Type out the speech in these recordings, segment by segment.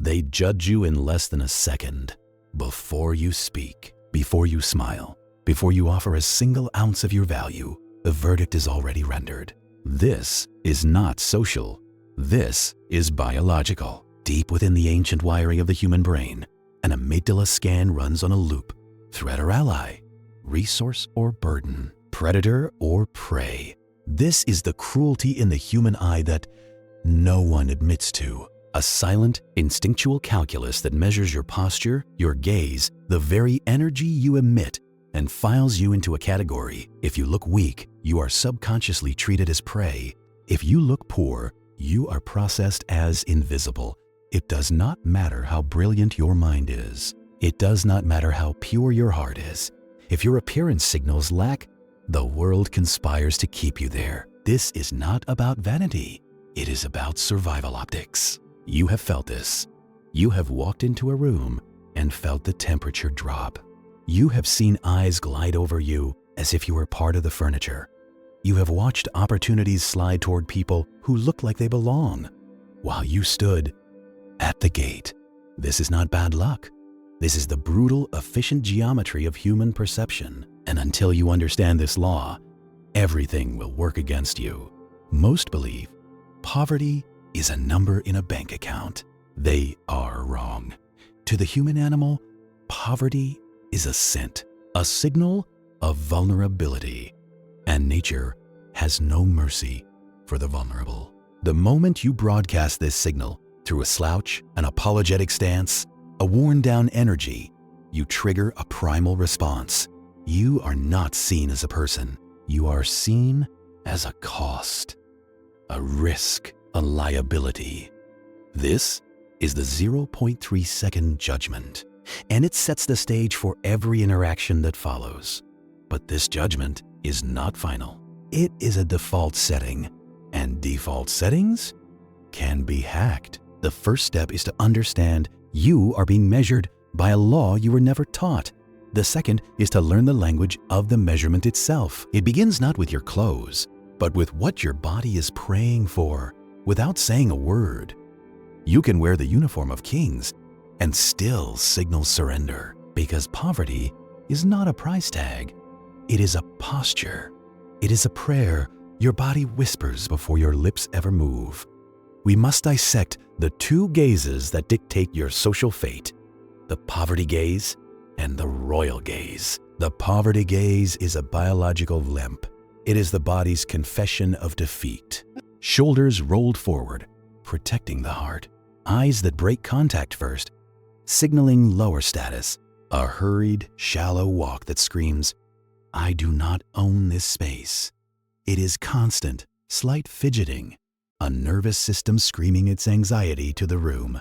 They judge you in less than a second. Before you speak, before you smile, before you offer a single ounce of your value, the verdict is already rendered. This is not social. This is biological. Deep within the ancient wiring of the human brain, an amygdala scan runs on a loop. Threat or ally, resource or burden, predator or prey. This is the cruelty in the human eye that no one admits to. A silent, instinctual calculus that measures your posture, your gaze, the very energy you emit, and files you into a category. If you look weak, you are subconsciously treated as prey. If you look poor, you are processed as invisible. It does not matter how brilliant your mind is. It does not matter how pure your heart is. If your appearance signals lack, the world conspires to keep you there. This is not about vanity. It is about survival optics. You have felt this. You have walked into a room and felt the temperature drop. You have seen eyes glide over you as if you were part of the furniture. You have watched opportunities slide toward people who look like they belong, while you stood at the gate. This is not bad luck. This is the brutal, efficient geometry of human perception. And until you understand this law, everything will work against you. Most believe poverty is a number in a bank account. They are wrong. To the human animal, poverty is a scent, a signal of vulnerability. And nature has no mercy for the vulnerable. The moment you broadcast this signal through a slouch, an apologetic stance, a worn-down energy, you trigger a primal response. You are not seen as a person. You are seen as a cost, a risk, a liability. This is the 0.3-second judgment, and it sets the stage for every interaction that follows. But this judgment is not final. It is a default setting, and default settings can be hacked. The first step is to understand you are being measured by a law you were never taught. The second is to learn the language of the measurement itself. It begins not with your clothes, but with what your body is praying for, without saying a word. You can wear the uniform of kings and still signal surrender, because poverty is not a price tag. It is a posture. It is a prayer your body whispers before your lips ever move. We must dissect the two gazes that dictate your social fate, the poverty gaze and the royal gaze. The poverty gaze is a biological limp. It is the body's confession of defeat. Shoulders rolled forward, protecting the heart. Eyes that break contact first, signaling lower status. A hurried, shallow walk that screams, "I do not own this space." It is constant, slight fidgeting, a nervous system screaming its anxiety to the room.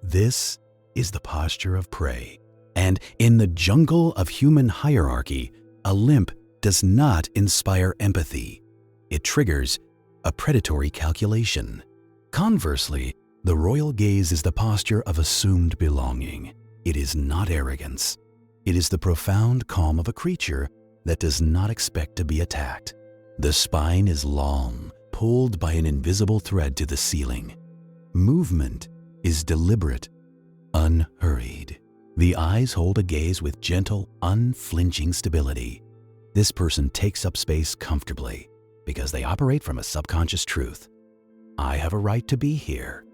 This is the posture of prey. And in the jungle of human hierarchy, a limp does not inspire empathy. It triggers a predatory calculation. Conversely, the royal gaze is the posture of assumed belonging. It is not arrogance. It is the profound calm of a creature that does not expect to be attacked. The spine is long, pulled by an invisible thread to the ceiling. Movement is deliberate, unhurried. The eyes hold a gaze with gentle, unflinching stability. This person takes up space comfortably because they operate from a subconscious truth. I have a right to be here.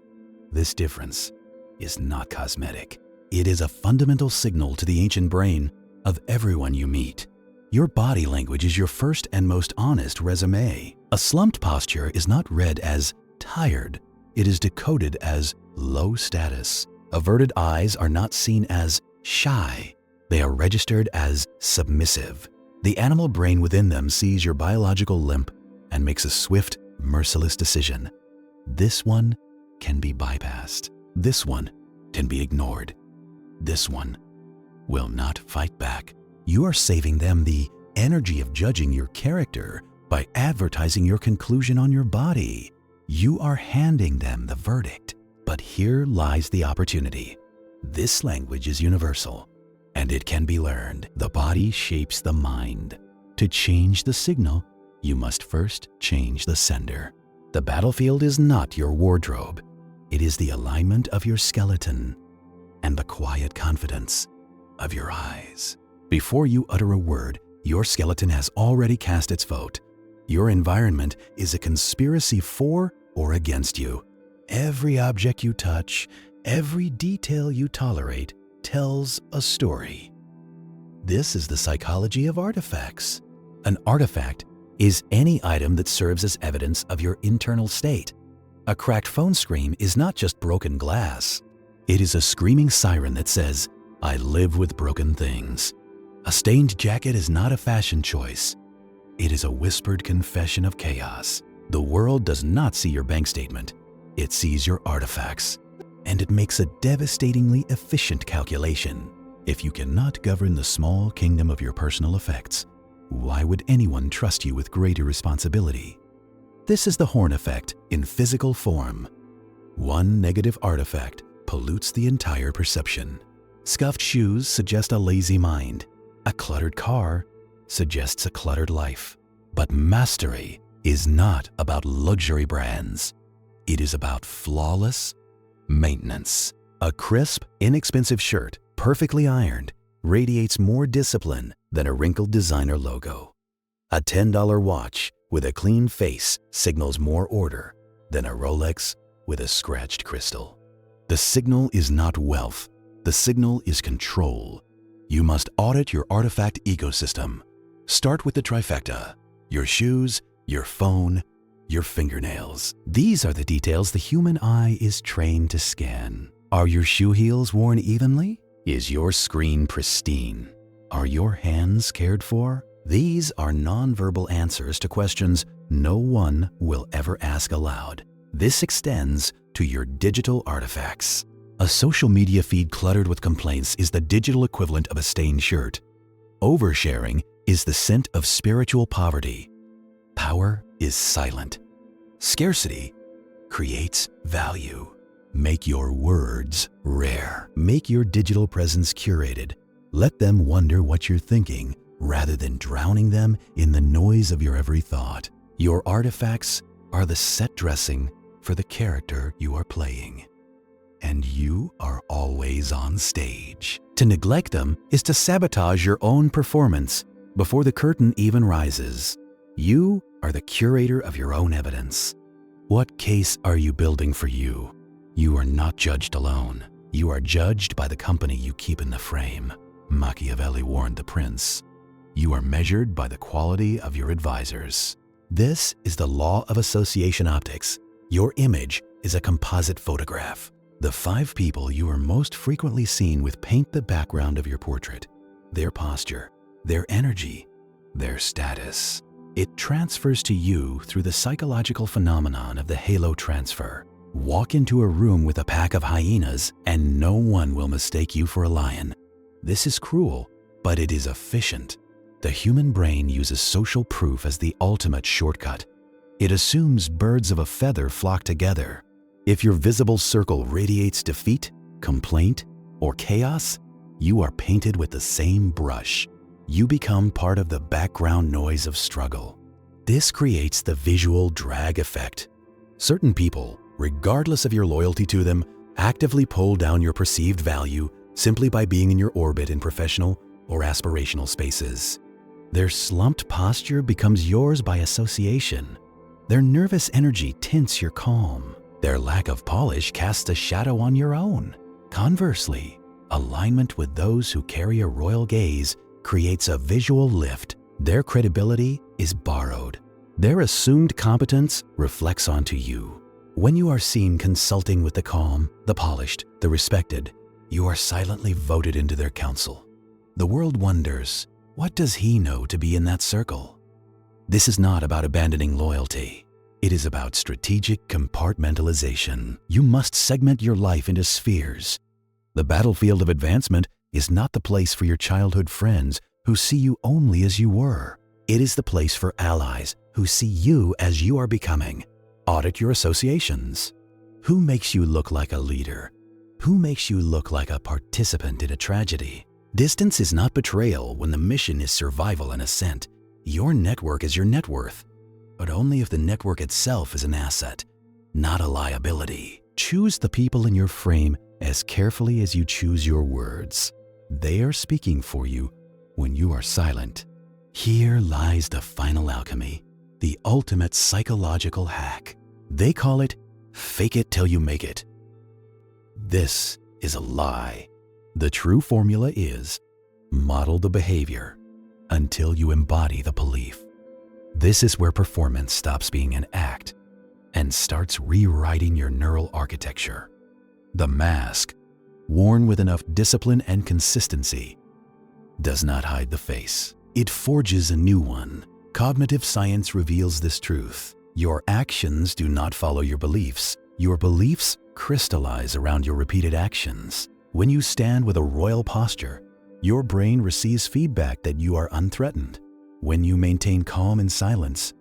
This difference is not cosmetic. It is a fundamental signal to the ancient brain of everyone you meet. Your body language is your first and most honest resume. A slumped posture is not read as tired. It is decoded as low status. Averted eyes are not seen as shy. They are registered as submissive. The animal brain within them sees your biological limp and makes a swift, merciless decision. This one can be bypassed. This one can be ignored. This one will not fight back. You are saving them the energy of judging your character by advertising your conclusion on your body. You are handing them the verdict. But here lies the opportunity. This language is universal, and it can be learned. The body shapes the mind. To change the signal, you must first change the sender. The battlefield is not your wardrobe. It is the alignment of your skeleton and the quiet confidence of your eyes. Before you utter a word, your skeleton has already cast its vote. Your environment is a conspiracy for or against you. Every object you touch, every detail you tolerate, tells a story. This is the psychology of artifacts. An artifact is any item that serves as evidence of your internal state. A cracked phone screen is not just broken glass. It is a screaming siren that says, "I live with broken things." A stained jacket is not a fashion choice. It is a whispered confession of chaos. The world does not see your bank statement. It sees your artifacts, and it makes a devastatingly efficient calculation. If you cannot govern the small kingdom of your personal effects, why would anyone trust you with greater responsibility? This is the Horn effect in physical form. One negative artifact pollutes the entire perception. Scuffed shoes suggest a lazy mind. A cluttered car suggests a cluttered life. But mastery is not about luxury brands. It is about flawless maintenance. A crisp, inexpensive shirt, perfectly ironed, radiates more discipline than a wrinkled designer logo. A $10 watch with a clean face signals more order than a Rolex with a scratched crystal. The signal is not wealth. The signal is control. You must audit your artifact ecosystem. Start with the trifecta: your shoes, your phone, your fingernails. These are the details the human eye is trained to scan. Are your shoe heels worn evenly? Is your screen pristine? Are your hands cared for? These are nonverbal answers to questions no one will ever ask aloud. This extends to your digital artifacts. A social media feed cluttered with complaints is the digital equivalent of a stained shirt. Oversharing is the scent of spiritual poverty. Power is silent. Scarcity creates value. Make your words rare. Make your digital presence curated. Let them wonder what you're thinking rather than drowning them in the noise of your every thought. Your artifacts are the set dressing for the character you are playing. And you are always on stage. To neglect them is to sabotage your own performance before the curtain even rises. You are the curator of your own evidence. What case are you building for you? You are not judged alone. You are judged by the company you keep in the frame. Machiavelli warned the prince. You are measured by the quality of your advisors. This is the law of association optics. Your image is a composite photograph. The 5 people you are most frequently seen with paint the background of your portrait. Their posture, their energy, their status. It transfers to you through the psychological phenomenon of the halo transfer. Walk into a room with a pack of hyenas and no one will mistake you for a lion. This is cruel, but it is efficient. The human brain uses social proof as the ultimate shortcut. It assumes birds of a feather flock together. If your visible circle radiates defeat, complaint, or chaos, you are painted with the same brush. You become part of the background noise of struggle. This creates the visual drag effect. Certain people, regardless of your loyalty to them, actively pull down your perceived value simply by being in your orbit in professional or aspirational spaces. Their slumped posture becomes yours by association. Their nervous energy tints your calm. Their lack of polish casts a shadow on your own. Conversely, alignment with those who carry a royal gaze creates a visual lift. Their credibility is borrowed. Their assumed competence reflects onto you. When you are seen consulting with the calm, the polished, the respected, you are silently voted into their council. The world wonders, what does he know to be in that circle? This is not about abandoning loyalty. It is about strategic compartmentalization. You must segment your life into spheres. The battlefield of advancement is not the place for your childhood friends who see you only as you were. It is the place for allies who see you as you are becoming. Audit your associations. Who makes you look like a leader? Who makes you look like a participant in a tragedy? Distance is not betrayal when the mission is survival and ascent. Your network is your net worth, but only if the network itself is an asset, not a liability. Choose the people in your frame as carefully as you choose your words. They are speaking for you when you are silent. Here lies the final alchemy, the ultimate psychological hack. They call it fake it till you make it. This is a lie. The true formula is model the behavior until you embody the belief. This is where performance stops being an act and starts rewriting your neural architecture. The mask, worn with enough discipline and consistency, does not hide the face. It forges a new one. Cognitive science reveals this truth. Your actions do not follow your beliefs. Your beliefs crystallize around your repeated actions. When you stand with a royal posture, your brain receives feedback that you are unthreatened. When you maintain calm and silence,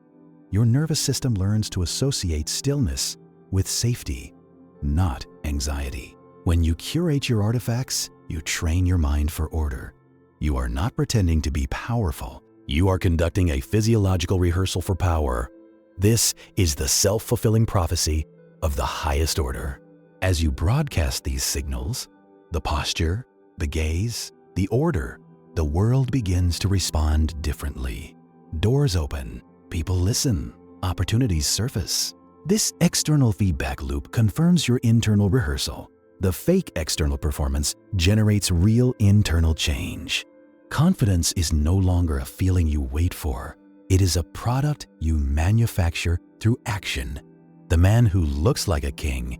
your nervous system learns to associate stillness with safety, not anxiety. When you curate your artifacts, you train your mind for order. You are not pretending to be powerful. You are conducting a physiological rehearsal for power. This is the self-fulfilling prophecy of the highest order. As you broadcast these signals, the posture, the gaze, the order, the world begins to respond differently. Doors open, people listen, opportunities surface. This external feedback loop confirms your internal rehearsal. The fake external performance generates real internal change. Confidence is no longer a feeling you wait for. It is a product you manufacture through action. The man who looks like a king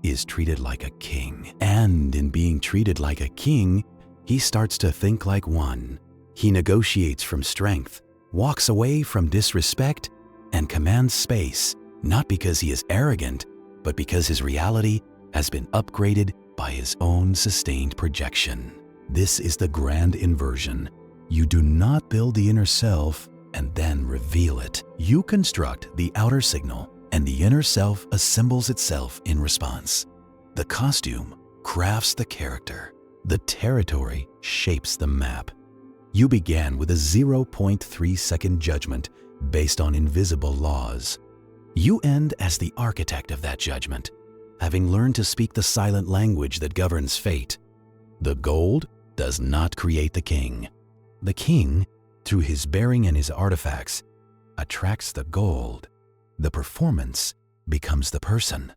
is treated like a king. And in being treated like a king, he starts to think like one. He negotiates from strength, walks away from disrespect, and commands space, not because he is arrogant, but because his reality has been upgraded by his own sustained projection. This is the grand inversion. You do not build the inner self and then reveal it. You construct the outer signal, and the inner self assembles itself in response. The costume crafts the character. The territory shapes the map. You began with a 0.3-second judgment based on invisible laws. You end as the architect of that judgment, having learned to speak the silent language that governs fate. The gold does not create the king. The king, through his bearing and his artifacts, attracts the gold. The performance becomes the person.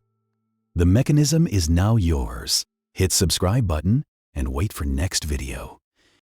The mechanism is now yours. Hit subscribe button and wait for next video.